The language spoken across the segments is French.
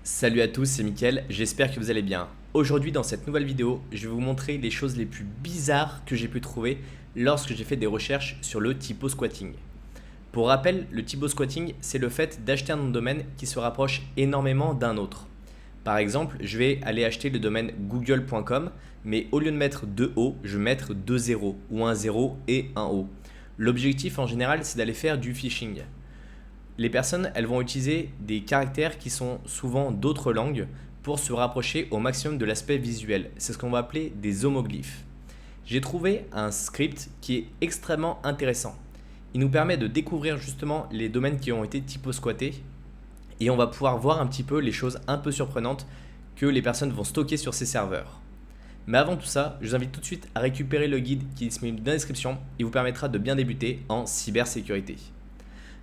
Salut à tous, c'est Mickaël, j'espère que vous allez bien. Aujourd'hui dans cette nouvelle vidéo, je vais vous montrer les choses les plus bizarres que j'ai pu trouver lorsque j'ai fait des recherches sur le typo squatting. Pour rappel, le typo squatting, c'est le fait d'acheter un nom de domaine qui se rapproche énormément d'un autre. Par exemple, je vais aller acheter le domaine google.com, mais au lieu de mettre 2 O, je vais mettre 2 zéros ou un 0 et un O. L'objectif en général, c'est d'aller faire du phishing. Les personnes, elles vont utiliser des caractères qui sont souvent d'autres langues pour se rapprocher au maximum de l'aspect visuel. C'est ce qu'on va appeler des homoglyphes. J'ai trouvé un script qui est extrêmement intéressant. Il nous permet de découvrir justement les domaines qui ont été typo-squattés et on va pouvoir voir un petit peu les choses un peu surprenantes que les personnes vont stocker sur ces serveurs. Mais avant tout ça, je vous invite tout de suite à récupérer le guide qui est disponible dans la description et vous permettra de bien débuter en cybersécurité.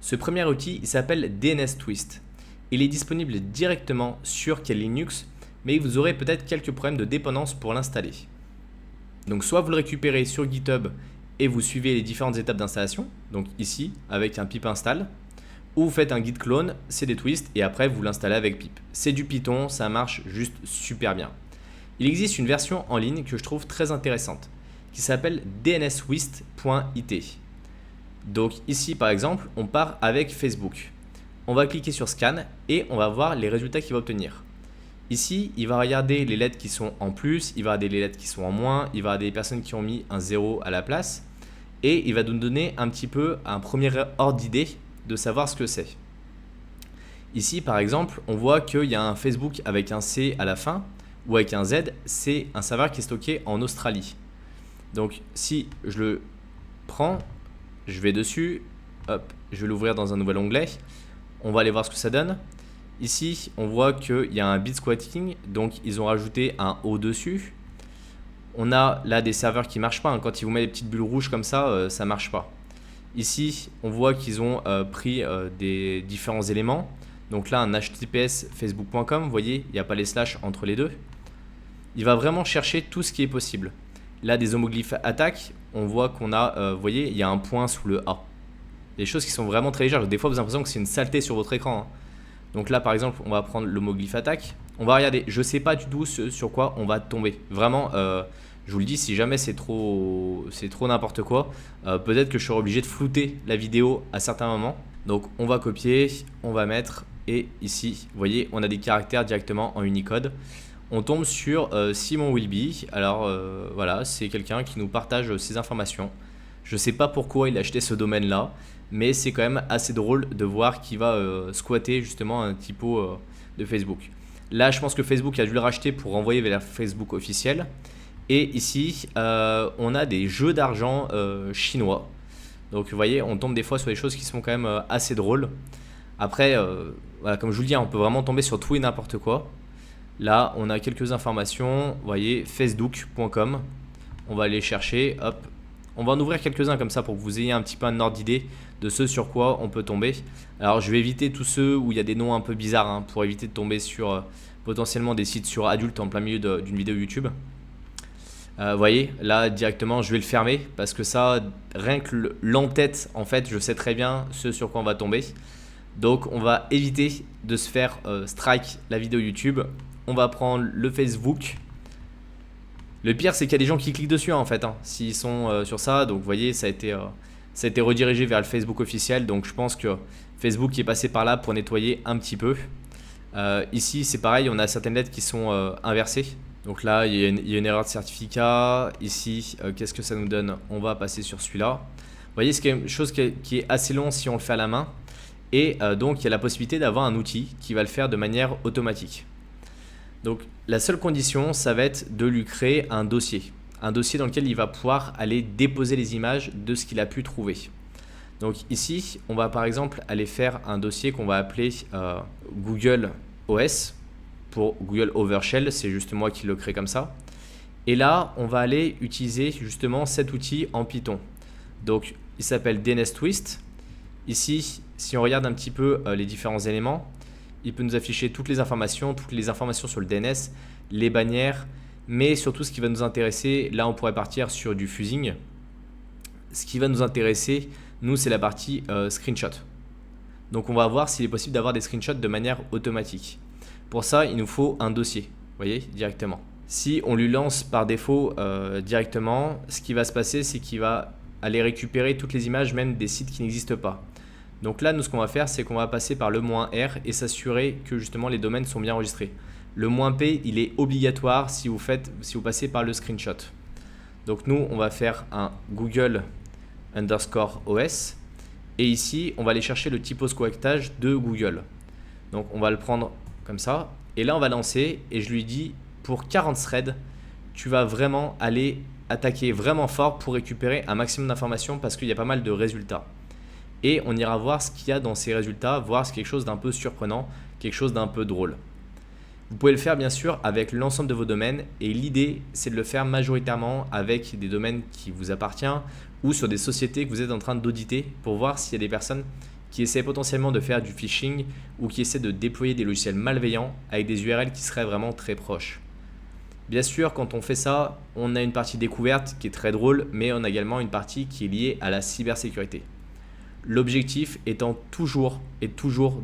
Ce premier outil, il s'appelle DNS Twist. Il est disponible directement sur Kali Linux, mais vous aurez peut-être quelques problèmes de dépendance pour l'installer. Donc soit vous le récupérez sur GitHub et vous suivez les différentes étapes d'installation, donc ici avec un pip install, ou vous faites un git clone, c'est des twists et après vous l'installez avec pip. C'est du Python, ça marche juste super bien. Il existe une version en ligne que je trouve très intéressante, qui s'appelle dnswist.it. Donc ici par exemple, on part avec Facebook. On va cliquer sur Scan et on va voir les résultats qu'il va obtenir. Ici, il va regarder les lettres qui sont en plus, il va regarder les lettres qui sont en moins, il va regarder les personnes qui ont mis un 0 à la place et il va nous donner un petit peu un premier ordre d'idée de savoir ce que c'est. Ici par exemple, on voit qu'il y a un Facebook avec un C à la fin ou avec un Z, c'est un serveur qui est stocké en Australie. Donc si je le prends, je vais dessus, hop, je vais l'ouvrir dans un nouvel onglet. On va aller voir ce que ça donne. Ici, on voit qu'il y a un bit squatting, donc ils ont rajouté un O dessus. On a là des serveurs qui ne marchent pas. Quand ils vous mettent des petites bulles rouges comme ça, ça ne marche pas. Ici, on voit qu'ils ont pris des différents éléments. Donc là, un HTTPS facebook.com, vous voyez, il n'y a pas les slash entre les deux. Il va vraiment chercher tout ce qui est possible. Là, des homoglyphes attaque, on voit qu'on a, vous voyez, il y a un point sous le A. Des choses qui sont vraiment très légères. Des fois, vous avez l'impression que c'est une saleté sur votre écran. Donc là, par exemple, on va prendre l'homoglyphe attaque. On va regarder. Je ne sais pas du tout sur quoi on va tomber. Vraiment, je vous le dis, si jamais c'est trop n'importe quoi, peut-être que je serai obligé de flouter la vidéo à certains moments. Donc, on va copier, on va mettre. Et ici, vous voyez, on a des caractères directement en Unicode. On tombe sur Simon Wilby. Alors voilà, c'est quelqu'un qui nous partage ses informations. Je ne sais pas pourquoi il a acheté ce domaine-là, mais c'est quand même assez drôle de voir qu'il va squatter justement un typo de Facebook. Là, je pense que Facebook a dû le racheter pour renvoyer vers Facebook officiel. Et ici, on a des jeux d'argent chinois. Donc vous voyez, on tombe des fois sur des choses qui sont quand même assez drôles. Après, voilà, comme je vous le dis, on peut vraiment tomber sur tout et n'importe quoi. Là, on a quelques informations, vous voyez, facebook.com. On va aller chercher, hop. On va en ouvrir quelques-uns comme ça pour que vous ayez un petit peu un ordre d'idée de ce sur quoi on peut tomber. Alors, je vais éviter tous ceux où il y a des noms un peu bizarres pour éviter de tomber sur potentiellement des sites sur adultes en plein milieu d'une vidéo YouTube. Vous voyez, là, directement, je vais le fermer parce que ça, rien que l'entête, en fait, je sais très bien ce sur quoi on va tomber. Donc, on va éviter de se faire strike la vidéo YouTube. On va prendre le Facebook. Le pire, c'est qu'il y a des gens qui cliquent dessus en fait, s'ils sont sur ça. Donc vous voyez, ça a été redirigé vers le Facebook officiel. Donc je pense que Facebook est passé par là pour nettoyer un petit peu. Ici, c'est pareil, on a certaines lettres qui sont inversées. Donc là, il y a une erreur de certificat. Ici, qu'est-ce que ça nous donne? On va passer sur celui-là. Vous voyez, c'est quelque chose qui est assez long si on le fait à la main. Et donc, il y a la possibilité d'avoir un outil qui va le faire de manière automatique. Donc la seule condition, ça va être de lui créer un dossier dans lequel il va pouvoir aller déposer les images de ce qu'il a pu trouver. Donc ici, on va par exemple aller faire un dossier qu'on va appeler Google OS pour Google Overshell, c'est juste moi qui le crée comme ça. Et là, on va aller utiliser justement cet outil en Python. Donc il s'appelle DNS Twist. Ici, si on regarde un petit peu les différents éléments, il peut nous afficher toutes les informations sur le DNS, les bannières, mais surtout ce qui va nous intéresser, là on pourrait partir sur du fusing. Ce qui va nous intéresser, nous, c'est la partie screenshot. Donc on va voir s'il est possible d'avoir des screenshots de manière automatique. Pour ça, il nous faut un dossier, vous voyez, directement. Si on lui lance par défaut directement, ce qui va se passer, c'est qu'il va aller récupérer toutes les images, même des sites qui n'existent pas. Donc là, nous, ce qu'on va faire, c'est qu'on va passer par le -R et s'assurer que justement les domaines sont bien enregistrés. Le -P, il est obligatoire si vous passez par le screenshot. Donc nous, on va faire un Google_OS et ici, on va aller chercher le typosquattage de Google. Donc on va le prendre comme ça et là, on va lancer et je lui dis pour 40 threads, tu vas vraiment aller attaquer vraiment fort pour récupérer un maximum d'informations parce qu'il y a pas mal de résultats. Et on ira voir ce qu'il y a dans ces résultats, voir si quelque chose d'un peu surprenant, quelque chose d'un peu drôle. Vous pouvez le faire bien sûr avec l'ensemble de vos domaines et l'idée c'est de le faire majoritairement avec des domaines qui vous appartiennent ou sur des sociétés que vous êtes en train d'auditer pour voir s'il y a des personnes qui essaient potentiellement de faire du phishing ou qui essaient de déployer des logiciels malveillants avec des URL qui seraient vraiment très proches. Bien sûr, quand on fait ça, on a une partie découverte qui est très drôle, mais on a également une partie qui est liée à la cybersécurité. L'objectif étant toujours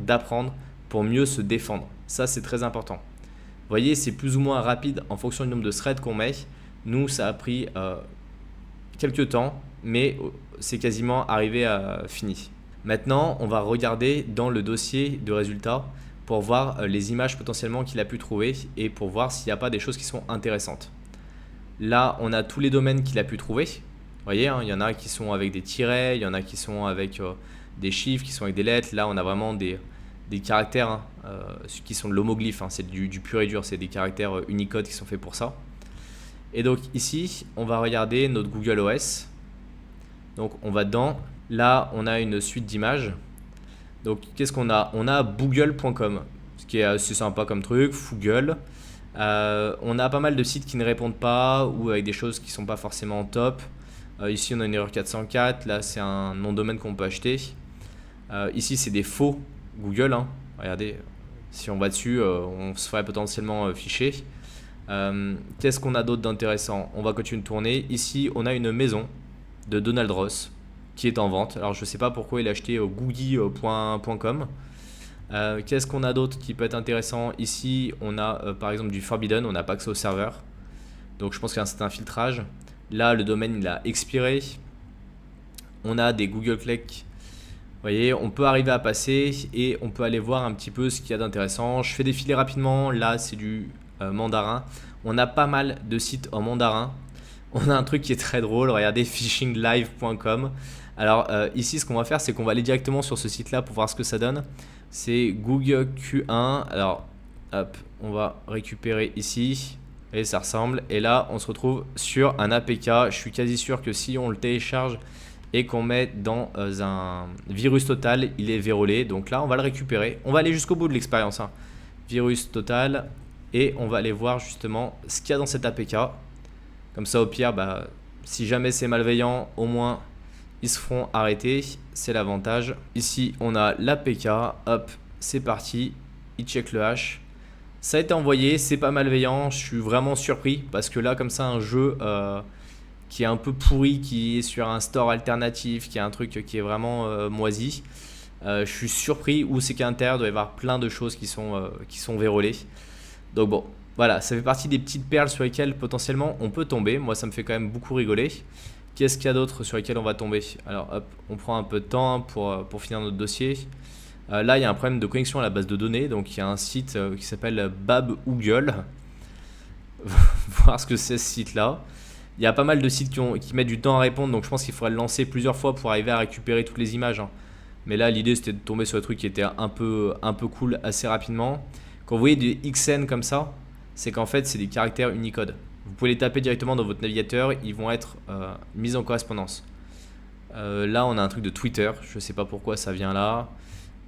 d'apprendre pour mieux se défendre. Ça, c'est très important. Vous voyez, c'est plus ou moins rapide en fonction du nombre de threads qu'on met. Nous, ça a pris quelques temps, mais c'est quasiment arrivé à fini. Maintenant, on va regarder dans le dossier de résultats pour voir les images potentiellement qu'il a pu trouver et pour voir s'il n'y a pas des choses qui sont intéressantes. Là, on a tous les domaines qu'il a pu trouver. Vous voyez, il y en a qui sont avec des tirets, il y en a qui sont avec des chiffres, qui sont avec des lettres. Là, on a vraiment des caractères qui sont de l'homoglyphe, c'est du pur et dur, c'est des caractères Unicode qui sont faits pour ça. Et donc ici, on va regarder notre Google OS. Donc on va dedans. Là, on a une suite d'images. Donc qu'est-ce qu'on a? On a Google.com, ce qui est assez sympa comme truc, Foogle. On a pas mal de sites qui ne répondent pas ou avec des choses qui ne sont pas forcément top. Ici, on a une erreur 404. Là, c'est un nom de domaine qu'on peut acheter. Ici, c'est des faux Google. Regardez, si on va dessus, on se ferait potentiellement ficher. Qu'est-ce qu'on a d'autre d'intéressant? On va continuer de tourner. Ici, on a une maison de Donald Ross qui est en vente. Alors, je ne sais pas pourquoi il a acheté googie.com. Qu'est-ce qu'on a d'autre qui peut être intéressant? Ici, on a par exemple du Forbidden. On n'a pas accès au serveur. Donc, je pense qu'il y a un certain filtrage. Là, le domaine, il a expiré. On a des Google Click. Vous voyez, on peut arriver à passer et on peut aller voir un petit peu ce qu'il y a d'intéressant. Je fais défiler rapidement. Là, c'est du mandarin. On a pas mal de sites en mandarin. On a un truc qui est très drôle. Regardez, phishinglive.com. Alors ici, ce qu'on va faire, c'est qu'on va aller directement sur ce site-là pour voir ce que ça donne. C'est Google Q1. Alors, hop, on va récupérer ici. Et ça ressemble. Et là, on se retrouve sur un APK. Je suis quasi sûr que si on le télécharge et qu'on met dans un virus total, il est vérolé. Donc là, on va le récupérer. On va aller jusqu'au bout de l'expérience. Virus total. Et on va aller voir justement ce qu'il y a dans cet APK. Comme ça, au pire, si jamais c'est malveillant, au moins, ils se feront arrêter. C'est l'avantage. Ici, on a l'APK. Hop, c'est parti. Il check le hash. Ça a été envoyé. C'est pas malveillant. Je suis vraiment surpris parce que là, comme ça, un jeu qui est un peu pourri, qui est sur un store alternatif, qui est un truc qui est vraiment moisi. Je suis surpris où c'est qu'à l'intérieur, il doit y avoir plein de choses qui sont vérolées. Donc bon, voilà, ça fait partie des petites perles sur lesquelles potentiellement on peut tomber. Moi, ça me fait quand même beaucoup rigoler. Qu'est-ce qu'il y a d'autre sur lesquels on va tomber? Alors hop, on prend un peu de temps pour finir notre dossier. Là, il y a un problème de connexion à la base de données. Donc, il y a un site qui s'appelle Baboogle. Voir ce que c'est ce site-là. Il y a pas mal de sites qui mettent du temps à répondre. Donc, je pense qu'il faudrait le lancer plusieurs fois pour arriver à récupérer toutes les images. Mais là, l'idée, c'était de tomber sur un truc qui était un peu cool assez rapidement. Quand vous voyez des XN comme ça, c'est qu'en fait, c'est des caractères Unicode. Vous pouvez les taper directement dans votre navigateur. Ils vont être mis en correspondance. Là, on a un truc de Twitter. Je ne sais pas pourquoi ça vient là.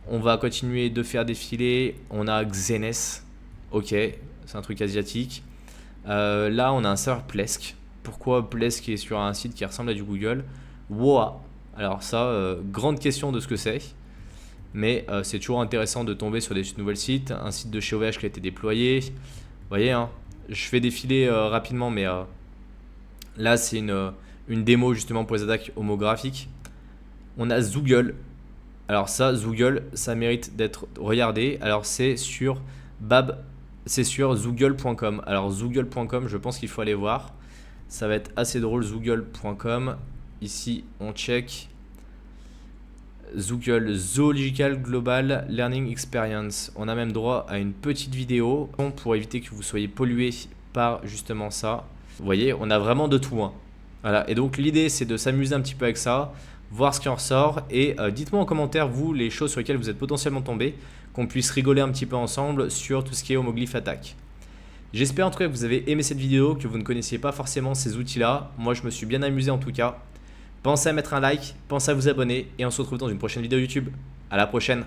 On va continuer de faire défiler. On a Xenes. Ok, c'est un truc asiatique. Là, on a un serveur Plesk. Pourquoi Plesk est sur un site qui ressemble à du Google? Woa. Alors ça, grande question de ce que c'est. Mais c'est toujours intéressant de tomber sur des nouveaux sites. Un site de chez OVH qui a été déployé. Vous voyez, je fais défiler rapidement, mais là, c'est une démo justement pour les attaques homographiques. On a Zoogle. Alors ça, Zoogle, ça mérite d'être regardé. Alors c'est sur c'est sur zoogle.com. Alors zoogle.com, je pense qu'il faut aller voir. Ça va être assez drôle, zoogle.com. Ici, on check. Zoogle, Zoological Global Learning Experience. On a même droit à une petite vidéo pour éviter que vous soyez pollué par justement ça. Vous voyez, on a vraiment de tout, hein. Voilà. Et donc l'idée, c'est de s'amuser un petit peu avec ça, voir ce qui en ressort. Et dites-moi en commentaire, vous, les choses sur lesquelles vous êtes potentiellement tombé, qu'on puisse rigoler un petit peu ensemble sur tout ce qui est homoglyphe attaque. J'espère en tout cas que vous avez aimé cette vidéo, que vous ne connaissiez pas forcément ces outils-là. Moi, je me suis bien amusé en tout cas. Pensez à mettre un like, pensez à vous abonner et on se retrouve dans une prochaine vidéo YouTube. À la prochaine!